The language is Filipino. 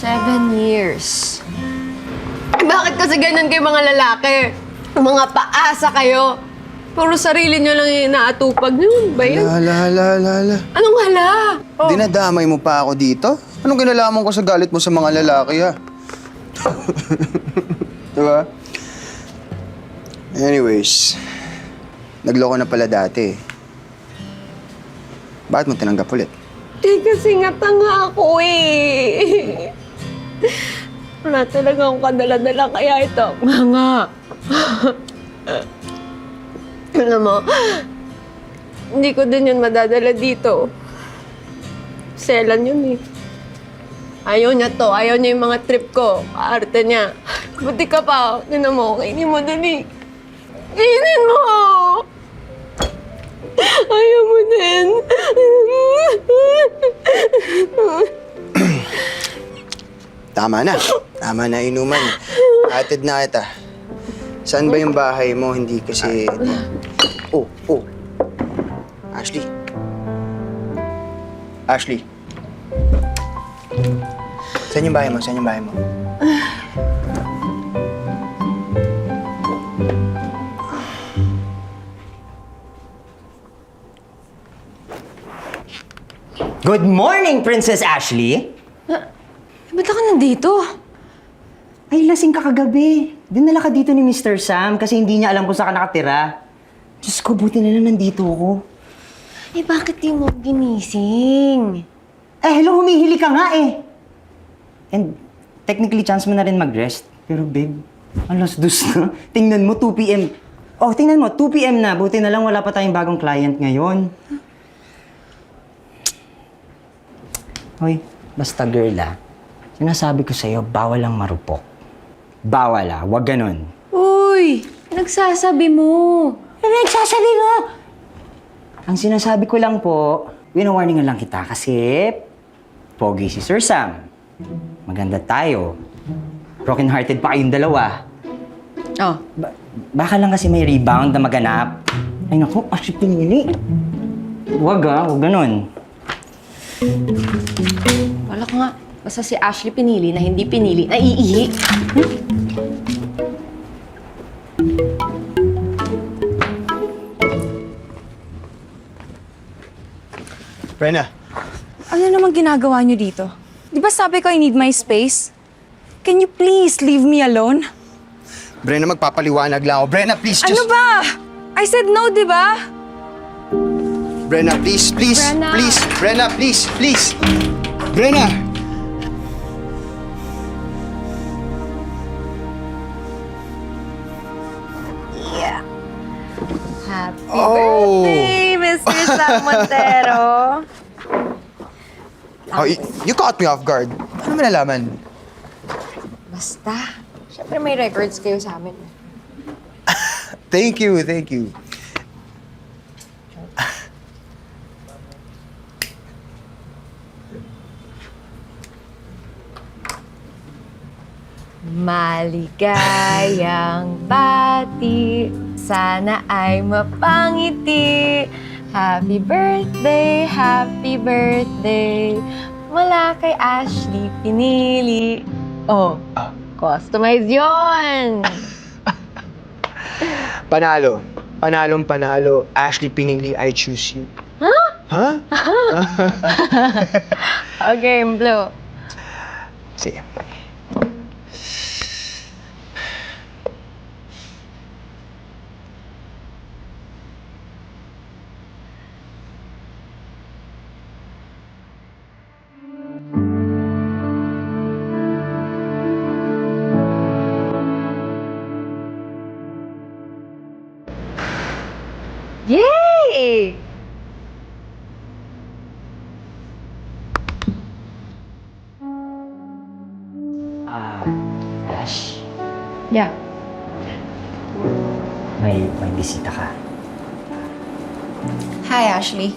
7 years. Bakit kasi ganyan kayo mga lalaki? Mga paasa kayo. Puro sarili nyo lang yung inaatupag nyo. Ba yun? Hala. Anong hala? Oh. Dinadamay mo pa ako dito? Anong kinalaman ko sa galit mo sa mga lalaki, ha? Diba? Anyways, nagloko na pala dati. Bakit mo tinanggap ulit? Kasi nga tanga ako eh. Wala talaga akong kadala-dala kaya ito. Nga. Alam mo, hindi ko din yun madadala dito. Selan yun eh. Ayaw niya to. Ayaw niya yung mga trip ko. Kaarte niya. Buti ka pa. Tinan mo, kainin mo dali. Kainin mo! Ayaw mo din. Tama na inuman. Atid na kita. Saan ba yung bahay mo? Hindi kasi... Oh. Ashley. Saan yung bahay mo? Good morning, Princess Ashley! Ba't ako nandito? Ay, lasing ka kagabi. Dinala ka dito ni Mr. Sam kasi hindi niya alam kung saan ka nakatira. Diyos ko, buti na lang nandito ako. Eh, bakit di mo ginising? Eh, hello, humihili ka nga eh. And technically, chance mo na rin mag-rest. Pero babe, alas dos na. Tingnan mo, 2 p.m. Oh, tingnan mo, 2 p.m. na. Buti na lang wala pa tayong bagong client ngayon. Hoy, basta girl sinasabi ko sa'yo, bawal lang marupok. Bawal wag ganun. Uy, nagsasabi mo. Ano nagsasabi mo? Ang sinasabi ko lang po, wino-warningan lang kita kasi pogi si Sir Sam. Maganda tayo. Broken-hearted pa kayong dalawa. Oh. Baka lang kasi may rebound na maganap. Ay naku, actually pinili. Wag ganun. Wala ko nga. Basta si Ashley pinili na hindi pinili, naiihi. Brenna. Ano naman ginagawa niyo dito? Di ba sabi ko I need my space? Can you please leave me alone? Brenna, magpapaliwanag lang ako. Brenna, please, just... Ano ba? I said no, di ba? Brenna, please. Brenna. Please. Brenna, please. Brenna! Happy Oh. birthday, Mr. Sam Montero. Oh, you caught me off guard. Ano mo nalaman? Basta. Siyempre may records kayo sa amin. Thank you. Maligayang bati, sana ay mapangiti. Happy birthday, mula kay Ashley pinili. Oh, customize yon. Panalo. Ashley pinili, I choose you. Huh? Okay, Blue. Sige. Yay! Ash, Yeah. may bisita ka. Hi, Ashley.